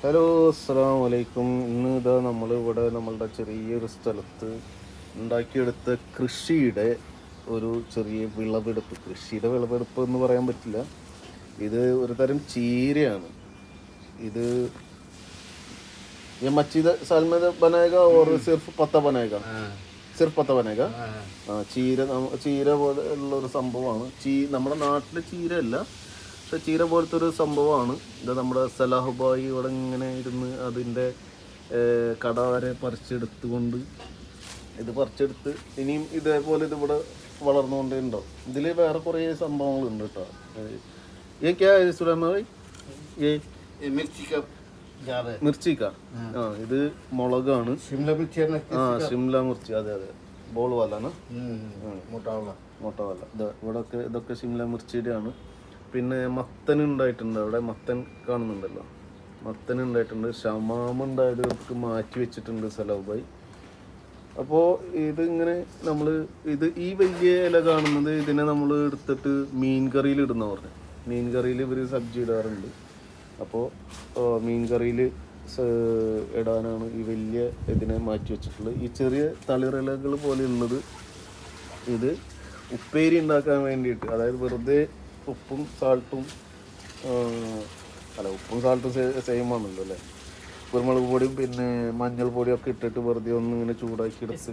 Hello, അസ്സലാമു അലൈക്കും. ഇന്ന് ഇതാ നമ്മളിവിടെ നമ്മളുടെ ചെറിയൊരു സ്ഥലത്ത് ഉണ്ടാക്കിയെടുത്ത കൃഷിയുടെ ഒരു ചെറിയ വിളവെടുപ്പ്. കൃഷിയുടെ വിളവെടുപ്പ് എന്ന് പറയാൻ പറ്റില്ല. ഇത് ഒരു തരം ചീരയാണ്. ഇത് ये मच्छी साल में बनाएगा और सिर्फ पत्ता बनाएगा. സിർഫ് പത്ത പനേക ചീര ചീര പോലെ ഉള്ള ഒരു സംഭവമാണ്. നമ്മുടെ നാട്ടിലെ ചീര അല്ല, പക്ഷെ ചീര പോലത്തെ ഒരു സംഭവമാണ് ഇത്. നമ്മുടെ സലാഹുബായി ഇവിടെ ഇങ്ങനെ ഇരുന്ന് അതിൻ്റെ കട വരെ പറിച്ചെടുത്തുകൊണ്ട് ഇത് പറിച്ചെടുത്ത് ഇനിയും ഇതേപോലെ ഇതിവിടെ വളർന്നുകൊണ്ടേ ഉണ്ടാവും. ഇതിൽ വേറെ കുറേ സംഭവങ്ങളുണ്ട് കേട്ടോ. ये क्या है सुलेमान भाई? ये മിർച്ചിക്ക. ഇത് മുളകാണ്. ഷിംല മിർച്ചി. അതെ അതെ, ബോൾ വാലാണ് മോട്ടവല്ല. ഇതൊക്കെ ഷിംല മിർച്ചിയുടെ ആണ്. പിന്നെ മത്തൻ ഉണ്ടായിട്ടുണ്ട് അവിടെ. മത്തൻ കാണുന്നുണ്ടല്ലോ, മത്തൻ ഉണ്ടായിട്ടുണ്ട്. ഷമാമ ഉണ്ടായത് മാറ്റി വെച്ചിട്ടുണ്ട് സലാഹുബായി. അപ്പോൾ ഇതിങ്ങനെ നമ്മൾ ഈ വലിയ ഇല കാണുന്നത് ഇതിനെ നമ്മൾ എടുത്തിട്ട് മീൻ കറിയിൽ ഇടുന്ന പറഞ്ഞു. മീൻ കറിയിൽ ഇവർ സബ്ജി ഇടാറുണ്ട്. അപ്പോൾ മീൻ കറിയിൽ ഇടാനാണ് ഈ വലിയ ഇതിനെ മാറ്റി വെച്ചിട്ടുള്ളത്. ഈ ചെറിയ തളിരിലകൾ പോലെയുള്ളത് ഇത് ഉപ്പേരി ഉണ്ടാക്കാൻ വേണ്ടിയിട്ട്, അതായത് വെറുതെ ഉപ്പും സാൾട്ടും ഉപ്പും സാൾട്ടും സെയിം ആണല്ലോ അല്ലേ. കുരുമുളക് പൊടിയും പിന്നെ മഞ്ഞൾ പൊടിയും ഒക്കെ ഇട്ടിട്ട് വെറുതെ ഒന്ന് ഇങ്ങനെ ചൂടാക്കി എടുത്ത്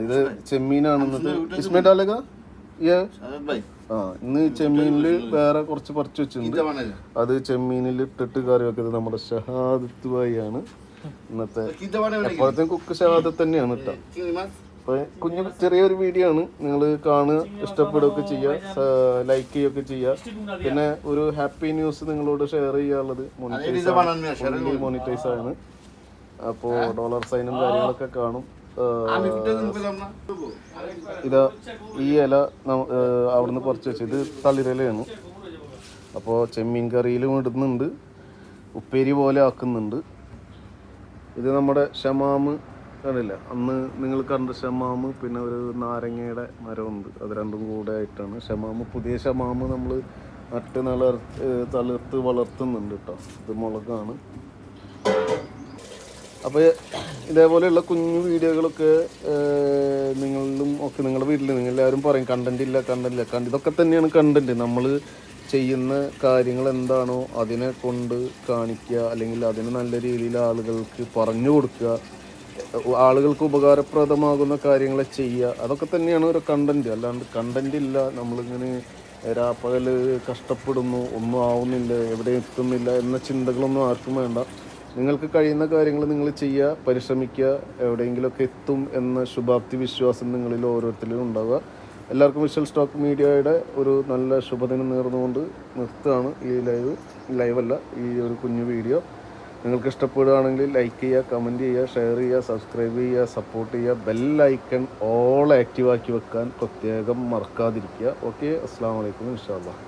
ഇത് ചെമ്മീനാണെന്നത് ഇസ്മേ ഡാലേഗ. ഇന്ന് ചെമ്മീനിൽ വേറെ കുറച്ച് പറിച്ച് വെച്ചിട്ടുണ്ട്. അത് ചെമ്മീനിൽ ഇട്ടിട്ട് കറി വെക്കുന്നത് നമ്മുടെ ഷഹാദത്ത് ഭായിയാണ് ഇന്നത്തെ. എപ്പോഴത്തെ കുക്ക് ഷഹാദത്ത് തന്നെയാണ് കേട്ടോ. അപ്പൊ കുഞ്ഞു ചെറിയൊരു വീഡിയോ ആണ്, നിങ്ങൾ കാണുക, ഇഷ്ടപ്പെടുകയൊക്കെ ചെയ്യുക, ലൈക്ക് ചെയ്യുകയൊക്കെ ചെയ്യുക. പിന്നെ ഒരു ഹാപ്പി ന്യൂസ് നിങ്ങളോട് ഷെയർ ചെയ്യാനുള്ളത്, മോണിറ്റൈസ് ആണ്. അപ്പോൾ ഡോളർ സൈനും കാര്യങ്ങളൊക്കെ കാണും. ഇതാ ഈ ഇല അവിടുന്ന് പറിച്ച് വെച്ച്, ഇത് തളിരിലയാണ്. അപ്പോൾ ചെമ്മീൻ കറിയിലും ഇടുന്നുണ്ട്, ഉപ്പേരി പോലെ ആക്കുന്നുണ്ട്. ഇത് നമ്മുടെ ഷമാമ് കണ്ടില്ല, അന്ന് നിങ്ങൾ കണ്ട ഷമാമ്. പിന്നെ ഒരു നാരങ്ങയുടെ മരമുണ്ട്, അത് രണ്ടും കൂടെ ആയിട്ടാണ് ഷമാമ്. പുതിയ ഷമാമ് നമ്മൾ തളിർത്ത് വളർത്തുന്നുണ്ട് കേട്ടോ. ഇത് മുളകാണ്. അപ്പോൾ ഇതേപോലെയുള്ള കുഞ്ഞു വീഡിയോകളൊക്കെ നിങ്ങളിലും ഒക്കെ നിങ്ങളുടെ വീട്ടിൽ നിങ്ങളെല്ലാവരും പറയും കണ്ടന്റ് ഇല്ല. ഇതൊക്കെ തന്നെയാണ് കണ്ടന്റ്. നമ്മൾ ചെയ്യുന്ന കാര്യങ്ങൾ എന്താണോ അതിനെ കൊണ്ട് കാണിക്കുക, അല്ലെങ്കിൽ അതിന് നല്ല രീതിയിൽ ആളുകൾക്ക് പറഞ്ഞു കൊടുക്കുക, ആളുകൾക്ക് ഉപകാരപ്രദമാകുന്ന കാര്യങ്ങളെ ചെയ്യുക. അതൊക്കെ തന്നെയാണ് ഒരു കണ്ടന്റ്. അല്ലാണ്ട് കണ്ടന്റ് ഇല്ല, നമ്മളിങ്ങനെ രാപ്പകൽ കഷ്ടപ്പെടുന്നു, ഒന്നും ആവുന്നില്ല, എവിടെ എത്തുന്നില്ല എന്ന ചിന്തകളൊന്നും ആർക്കും വേണ്ട. നിങ്ങൾക്ക് കഴിയുന്ന കാര്യങ്ങൾ നിങ്ങൾ ചെയ്യുക, പരിശ്രമിക്കുക, എവിടെയെങ്കിലുമൊക്കെ എത്തും എന്ന ശുഭാപ്തി വിശ്വാസം നിങ്ങളിൽ ഓരോരുത്തരിലും ഉണ്ടാവുക. എല്ലാവർക്കും വിഷ്വൽ സ്റ്റോക്ക് മീഡിയയുടെ ഒരു നല്ല ശുഭദിനം നേർന്നുകൊണ്ട് നിർത്തുകയാണ് ഈ ലൈവല്ല, ഈ ഒരു കുഞ്ഞു വീഡിയോ. നിങ്ങൾക്ക് ഇഷ്ടപ്പെടുകയാണെങ്കിൽ ലൈക്ക് ചെയ്യുക, കമൻറ്റ് ചെയ്യുക, ഷെയർ ചെയ്യുക, സബ്സ്ക്രൈബ് ചെയ്യുക, സപ്പോർട്ട് ചെയ്യുക. ബെല്ലൈക്കൺ ഓൾ ആക്റ്റീവ് ആക്കി വെക്കാൻ പ്രത്യേകം മറക്കാതിരിക്കുക. ഓക്കെ, അസ്സാം വലൈക്കും, ഇൻഷാ അല്ലാഹ്.